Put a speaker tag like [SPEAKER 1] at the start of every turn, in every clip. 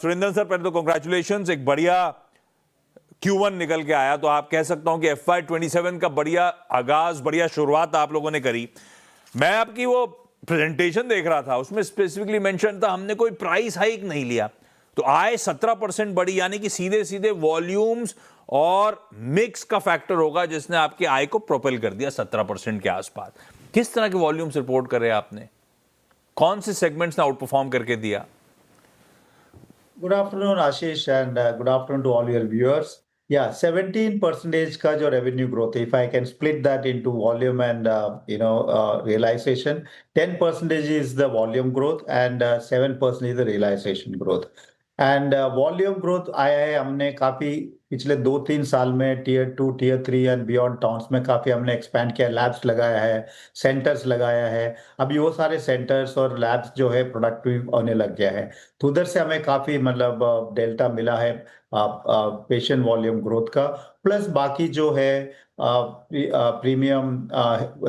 [SPEAKER 1] Surendra sir, पहले तो congratulation, एक बढ़िया Q1 निकल के आया, तो आप कह सकता हूं कि FY27 का बढ़िया आगाज, बढ़िया शुरुआत आप लोगों ने करी। मैं आपकी वो प्रेजेंटेशन देख रहा था, उसमें स्पेसिफिकली मेंशन था हमने कोई प्राइस हाइक नहीं लिया, तो आय 17% बढ़ी, यानी कि सीधे सीधे वॉल्यूम्स और मिक्स का फैक्टर होगा जिसने आपकी आय को प्रोपेल कर दिया 17% के आसपास। किस तरह के वॉल्यूम्स रिपोर्ट करे आपने, कौन से सेगमेंट्स ने आउट परफॉर्म करके दिया?
[SPEAKER 2] Good afternoon, Ashish, and good afternoon to all your viewers. Yeah, 17% का जो revenue growth, if I can split that into volume and realization, 10% is the volume growth and 7% is the realization growth. And volume growth आया है, हमने काफी पिछले 2-3 साल में tier 2, tier 3 and beyond towns में काफी हमने एक्सपैंड किया, लैब्स लगाया है, सेंटर्स लगाया है। अभी वो सारे सेंटर्स और लैब्स जो है प्रोडक्टिव होने लग गया है, तो उधर से हमें काफी मतलब डेल्टा मिला है पेशेंट वॉल्यूम ग्रोथ का। प्लस बाकी जो है प्रीमियम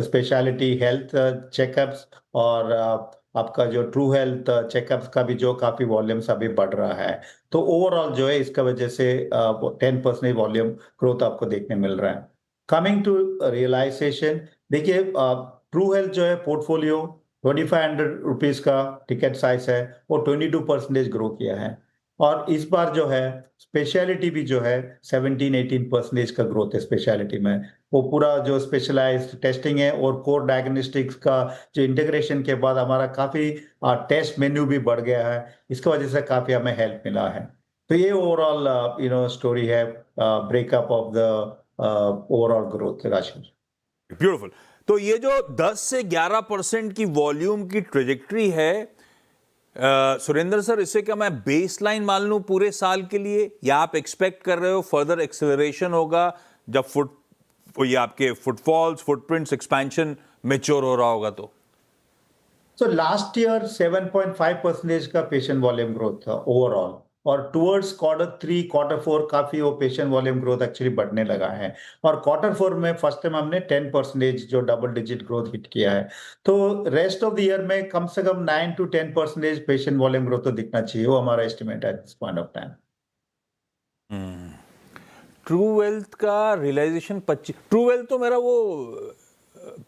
[SPEAKER 2] स्पेशलिटी हेल्थ चेकअप्स और आपका जो ट्रू हेल्थ चेकअप्स का भी जो काफी वॉल्यूम्स अभी बढ़ रहा है, तो ओवरऑल जो है इसका वजह से 10% वॉल्यूम ग्रोथ आपको देखने मिल रहा है। कमिंग टू रियलाइजेशन, देखिए ट्रू हेल्थ जो है पोर्टफोलियो 2500 रुपीज का टिकट साइज है, वो 22% ग्रो किया है। और इस बार जो है स्पेशलिटी भी जो है 17-18% का ग्रोथ है स्पेशलिटी में। वो पूरा जो स्पेशलाइज्ड टेस्टिंग है और कोर डायग्नोस्टिक्स का जो इंटीग्रेशन के बाद हमारा काफी टेस्ट मेन्यू भी बढ़ गया है, इसकी वजह से काफी हमें हेल्प मिला है। तो ये ओवरऑल स्टोरी है breakup of the overall growth. राशि
[SPEAKER 1] ब्यूटीफुल। तो ये जो 10 से 11% की वॉल्यूम की ट्रेजेक्ट्री है, सुरेंद्र सर, इससे क्या मैं बेसलाइन मान लूं पूरे साल के लिए, या आप एक्सपेक्ट कर रहे हो फर्दर एक्सेलरेशन होगा जब ये आपके फुटफॉल्स, फुटप्रिंट्स, एक्सपेंशन मैच्योर हो रहा होगा? तो
[SPEAKER 2] लास्ट ईयर 7.5% का पेशेंट वॉल्यूम ग्रोथ था ओवरऑल, और टुवर्ड्स Q3, Q4 काफी वो पेशेंट वॉल्यूम ग्रोथ एक्चुअली बढ़ने लगा है। और Q4 में फर्स्ट टाइम हमने 10% जो डबल डिजिट ग्रोथ हिट किया है। तो रेस्ट ऑफ द ईयर में कम से कम 9 to 10% पेशेंट वॉल्यूम ग्रोथ तो दिखना चाहिए, वो हमारा एस्टिमेट है at this point of time.
[SPEAKER 1] True wealth का रियलाइजेशन 25। ट्रू वेल्थ तो मेरा वो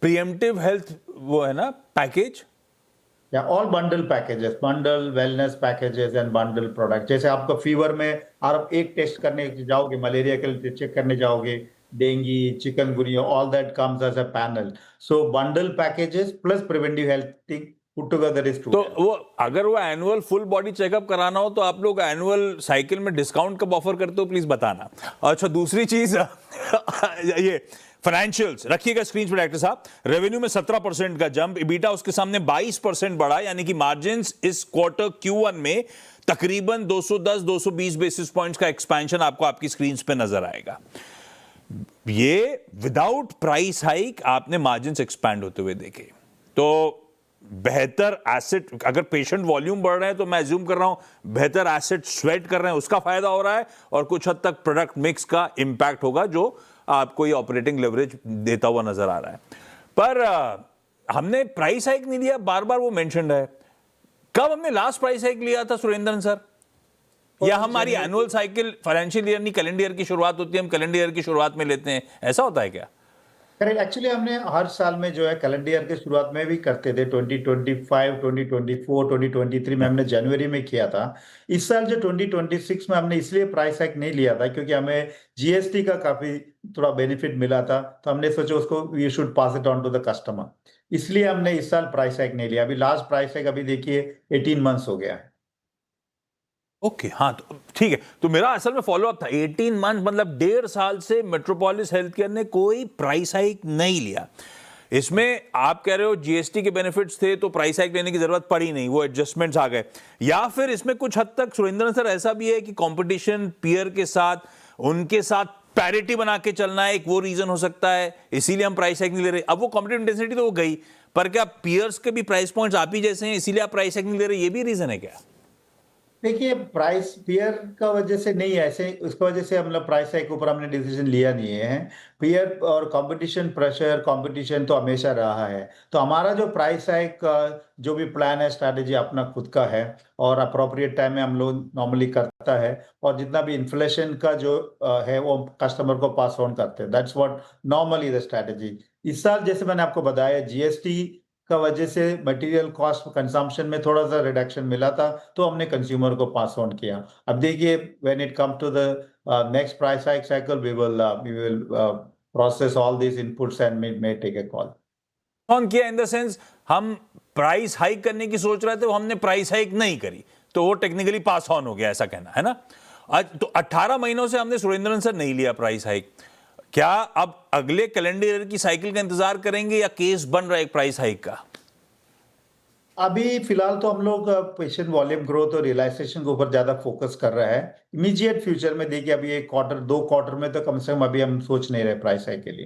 [SPEAKER 1] प्रीएम्प्टिव हेल्थ वो है ना पैकेज,
[SPEAKER 2] या all bundle packages, bundle wellness packages and bundle product. जैसे आपका फीवर में आप एक टेस्ट करने जाओगे, मलेरिया के लिए चेक करने जाओगे, dengue, chikungunya, all that comes as a panel. So bundle packages plus preventive health thing put together is true.
[SPEAKER 1] तो वो अगर वो एनुअल फुल बॉडी चेकअप कराना हो तो आप लोग एनुअल साइकिल में डिस्काउंट कब ऑफर करते हो, प्लीज बताना। अच्छा, दूसरी चीज ये फाइनेंशियल्स रखिएगा स्क्रीन पर डायरेक्टर साहब। रेवेन्यू में 17% का जंप, इबीटा उसके सामने 22% बढ़ा, यानी कि मार्जिन्स इस क्वार्टर Q1 में तकरीबन 210-220 बेसिस पॉइंट्स का एक्सपेंशन आपको आपकी स्क्रीन पे नजर आएगा। ये विदाउट प्राइस हाइक आपने मार्जिन्स एक्सपैंड होते हुए देखे। तो बेहतर एसेट, अगर पेशेंट वॉल्यूम बढ़ रहे हैं तो मैं अज्यूम कर रहा हूं बेहतर एसेट स्वेट कर रहे हैं, उसका फायदा हो रहा है, और कुछ हद तक प्रोडक्ट मिक्स का इंपैक्ट होगा जो आपको ये ऑपरेटिंग लेवरेज देता हुआ नजर आ रहा है। पर हमने प्राइस हाइक नहीं लिया, बार बार वो मेंशन है। कब हमने लास्ट प्राइस हाइक लिया था सुरेंद्रन सर? या हमारी एनुअल साइकिल फाइनेंशियल ईयर नहीं कैलेंडर ईयर की शुरुआत होती है, हम कैलेंडर ईयर की शुरुआत में लेते हैं, ऐसा होता है क्या?
[SPEAKER 2] करेक्ट, एक्चुअली हमने हर साल में जो है कैलेंडर ईयर के शुरुआत में भी करते थे। 2025, 2024, 2023 में हमने जनवरी में किया था। इस साल जो 2026 में हमने इसलिए प्राइस हाइक नहीं लिया था क्योंकि हमें जीएसटी का काफी थोड़ा बेनिफिट मिला था, तो हमने सोचा उसको we should pass it on to the customer, इसलिए हमने इस साल प्राइस हाइक नहीं लिया। अभी लास्ट प्राइस हाइक अभी देखिए 18 मंथ्स हो गया है।
[SPEAKER 1] ओके, हाँ, तो ठीक है। तो मेरा असल में फॉलोअप था 18 मंथ, मतलब 1.5 साल से मेट्रोपोलिस हेल्थ केयर ने कोई प्राइस हाइक नहीं लिया। इसमें आप कह रहे हो जीएसटी के बेनिफिट्स थे तो प्राइस हाइक लेने की जरूरत पड़ी नहीं, वो एडजस्टमेंट्स आ गए, या फिर इसमें कुछ हद तक सुरेंद्र सर ऐसा भी है कि कंपटीशन पीयर के साथ, उनके साथ पैरिटी बना के चलना है, एक वो रीजन हो सकता है, इसीलिए हम प्राइस हाइक नहीं ले रहे। अब वो कॉम्पिटिटिव इंटेंसिटी तो वो गई, पर क्या पीयर्स के भी प्राइस पॉइंट्स आप ही जैसे हैं इसीलिए आप प्राइस हाइक नहीं ले रहे, ये भी रीजन है क्या?
[SPEAKER 2] देखिए प्राइस फियर का वजह से नहीं है, ऐसे उसकी वजह से हम लोग प्राइस हाइक के ऊपर हमने डिसीजन लिया नहीं है। फियर और कंपटीशन प्रेशर, कंपटीशन तो हमेशा रहा है। तो हमारा जो प्राइस हाइक का जो भी प्लान है, स्ट्रैटेजी अपना खुद का है और अप्रोप्रिएट टाइम में हम लोग नॉर्मली करता है। और जितना भी इन्फ्लेशन का जो है वो कस्टमर को पास ऑन करते हैं। That's what normally the strategy. इस साल जैसे मैंने आपको बताया जीएसटी का वजह से मटेरियल कॉस्ट कंजम्पशन में थोड़ा सा रिडक्शन मिला था, तो हमने कंज्यूमर को पास ऑन किया। अब देखिए when it come to the next price hike cycle we will process all these inputs and may take a call.
[SPEAKER 1] On किया इन द सेंस हम प्राइस हाइक करने की सोच रहे थे, वो हमने प्राइस हाइक नहीं करी, तो वो टेक्निकली पास ऑन हो गया, ऐसा कहना है ना। आज तो 18 महीनों से हमने सुरेंद्रन सर नहीं लिया प्राइस हाइक, क्या अब अगले कैलेंडर ईयर की साइकिल का इंतजार करेंगे या केस बन रहा है एक प्राइस हाइक का?
[SPEAKER 2] अभी फिलहाल तो हम लोग पेशेंट वॉल्यूम ग्रोथ और रियलाइजेशन के ऊपर ज्यादा फोकस कर रहा है। इमीडिएट फ्यूचर में देखिए अभी एक क्वार्टर 2 क्वार्टर में तो कम से कम अभी हम सोच नहीं रहे प्राइस हाइक के लिए।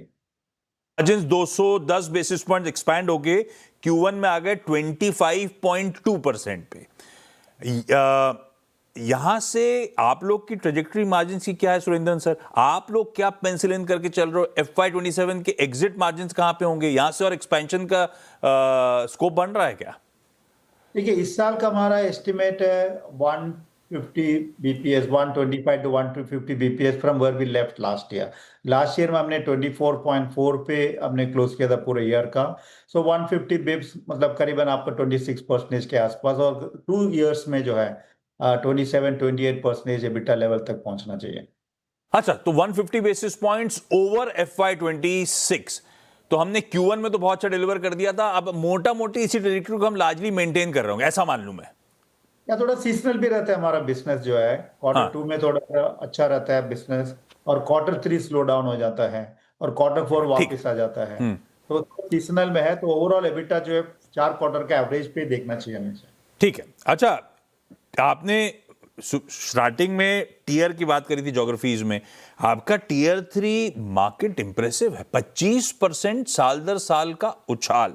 [SPEAKER 1] मार्जिन 210 बेसिस पॉइंट एक्सपैंड होके Q1 में आ गए 25.2% पे। यहां से आप लोग की ट्रेजेक्टरी मार्जिन की क्या है सुरेंद्रन सर? आप लोग क्या पेंसिल इन करके चल रहे हो? FY27 के एग्जिट मार्जिन कहां पे होंगे? यहां से और एक्सपेंशन का स्कोप बन रहा है क्या?
[SPEAKER 2] देखिए इस साल का हमारा एस्टिमेट है 150 bps, 125 to 150 bps from where we left last year. Last year में हमने 24.4 पे हमने क्लोज किया था पूरे ईयर का। सो 150 बिप्स मतलब करीबन आपका 26% के आसपास, और 2 इयर्स में जो है 27-28% एबिटा लेवल तक पहुंचना चाहिए।
[SPEAKER 1] अच्छा, तो 150 बेसिस पॉइंट्स ओवर FY26, तो हमने Q1 में तो बहुत अच्छा डिलीवर कर दिया था, अब मोटा मोटी इसी ट्रेजेक्टरी को हम लार्जली मेंटेन कर रहे होंगे, ऐसा मान लूं मैं?
[SPEAKER 2] या थोड़ा सीजनल भी रहता है हमारा बिजनेस जो है, क्वार्टर
[SPEAKER 1] हाँ,
[SPEAKER 2] 2 में थोड़ा सा अच्छा रहता है बिजनेस, और क्वार्टर 3 स्लो डाउन हो जाता है, और क्वार्टर 4
[SPEAKER 1] ठीक।
[SPEAKER 2] वापस आ जाता है। तो सीजनल में है, तो ओवरऑल एबिटा जो है 4 क्वार्टर के एवरेज पे देखना चाहिए हमेशा।
[SPEAKER 1] ठीक है। अच्छा, आपने स्टार्टिंग में टीयर की बात करी थी ज्योग्राफीज में, आपका टीयर 3 मार्केट इंप्रेसिव है, 25% साल दर साल का उछाल,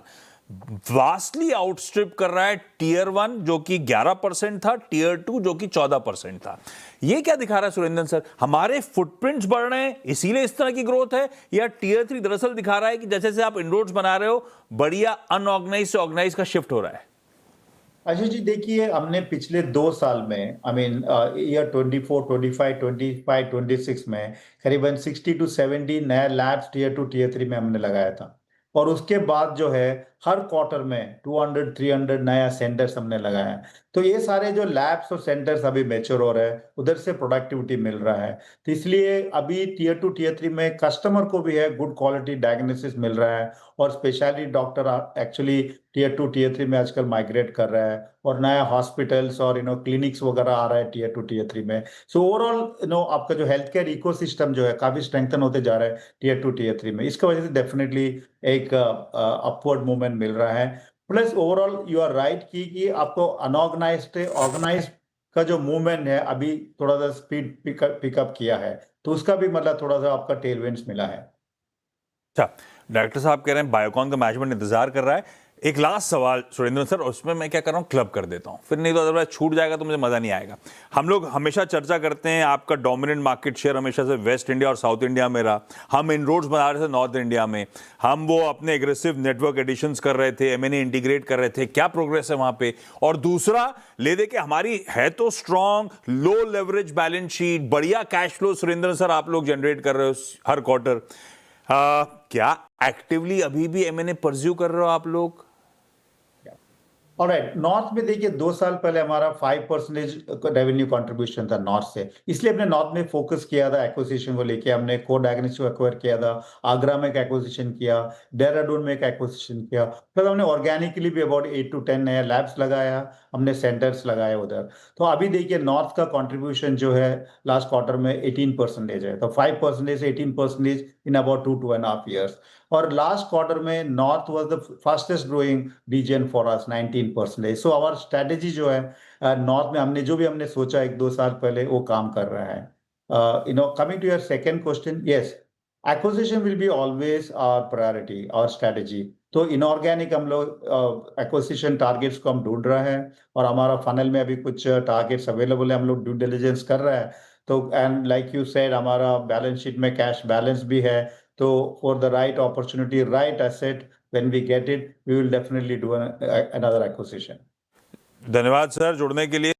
[SPEAKER 1] वास्टली आउटस्ट्रिप कर रहा है टीयर 1 जो कि 11% था, टीयर 2 जो कि 14% था। ये क्या दिखा रहा है सुरेंद्रन सर? हमारे फुटप्रिंट्स बढ़ रहे हैं इसीलिए इस तरह की ग्रोथ है, या टीयर 3 दरअसल दिखा रहा है कि जैसे जैसे आप इनरोड्स बना रहे हो, बढ़िया अनऑर्गेनाइज से ऑर्गेनाइज का शिफ्ट हो रहा है?
[SPEAKER 2] आशीष जी देखिए हमने पिछले 2 साल में आई मीन ईयर 24, 25, 25, 26 में करीबन 60 to 70 नया लैब्स टीयर 2 टीयर 3 में हमने लगाया था। और उसके बाद जो है हर क्वार्टर में 200-300 नया सेंटर्स हमने लगाया है। तो ये सारे जो लैब्स और सेंटर्स अभी मैच्योर हो रहे हैं, उधर से प्रोडक्टिविटी मिल रहा है। तो इसलिए अभी टीयर 2 टीयर 3 में कस्टमर को भी है गुड क्वालिटी डायग्नोसिस मिल रहा है, और speciality doctor actually tier 2 tier 3 में आजकल माइग्रेट कर रहा है, और नया हॉस्पिटल्स और क्लिनिक्स वगैरह आ रहा है टीयर 2 टीयर 3 में। सो ओवरऑल आपका जो हेल्थ केयर इकोसिस्टम जो है काफी स्ट्रेंथन होते जा रहा है टीयर 2 टीयर 3 में। इसका वजह से डेफिनेटली एक अपवर्ड मूवमेंट मिल रहा है। Plus overall you are right कि आपको अनऑर्गेनाइज्ड ऑर्गेनाइज्ड का जो मूवमेंट है अभी थोड़ा सा स्पीड पिकअप किया है, तो उसका भी मतलब थोड़ा सा आपका टेलविंड्स मिला है।
[SPEAKER 1] अच्छा, डॉक्टर साहब कह रहे हैं बायोकॉन का मैनेजमेंट इंतजार कर रहा है। एक लास्ट सवाल सुरेंद्र सर, उसमें मैं क्या कर रहा हूं, क्लब कर देता हूं, फिर नहीं तो अदरवाइज छूट जाएगा तो मुझे मजा नहीं आएगा। हम लोग हमेशा चर्चा करते हैं आपका डोमिनेंट मार्केट शेयर हमेशा से वेस्ट इंडिया और साउथ इंडिया में रहा, हम इनरोड्स बना रहे थे नॉर्थ इंडिया में, हम वो अपने एग्रेसिव नेटवर्क एडिशंस कर रहे थे, एमएनए इंटीग्रेट कर रहे थे, क्या प्रोग्रेस है वहां पे? और दूसरा ले दे के हमारी है तो स्ट्रॉन्ग लो लेवरेज बैलेंस शीट, बढ़िया कैश फ्लो सुरेंद्र सर आप लोग जनरेट कर रहे हो हर क्वार्टर, क्या एक्टिवली अभी भी एमएनए परस्यू कर रहे हो आप लोग?
[SPEAKER 2] ऑलराइट, नॉर्थ में देखिए 2 साल पहले हमारा 5% रेवेन्यू कंट्रीब्यूशन था नॉर्थ से, इसलिए हमने नॉर्थ में फोकस किया था एक्विजिशन को लेके। हमने को डायग्नोस्टिक एक्वायर किया था, आगरा में एक एक्विजिशन किया, देहरादून में एक एक्विजिशन किया, फिर हमने ऑर्गेनिकली भी अबाउट 8 to 10 नया लैब्स लगाया, हमने सेंटर्स लगाए उधर। तो अभी देखिए नॉर्थ का कंट्रीब्यूशन जो है लास्ट क्वार्टर में 18% है, तो 5% से 18% इन अबाउट 2.5 years। और लास्ट क्वार्टर में north was the fastest growing region for us 19%। So our strategy जो है नॉर्थ में हमने जो भी हमने सोचा 1-2 साल पहले वो काम कर रहा है। Coming to your second question, yes acquisition will be always our priority और स्ट्रेटेजी। तो इनऑर्गेनिक हम लोग एक्विजिशन टारगेट्स को हम ढूंढ रहे हैं और हमारा फनल में अभी कुछ टारगेट्स अवेलेबल है, हम लोग ड्यू डिलिजेंस कर रहे हैं। तो एंड लाइक यू सेड हमारा बैलेंस शीट में कैश बैलेंस भी है, तो for the right opportunity, right asset, when we get it we will definitely do another acquisition.
[SPEAKER 1] धन्यवाद सर जुड़ने के लिए।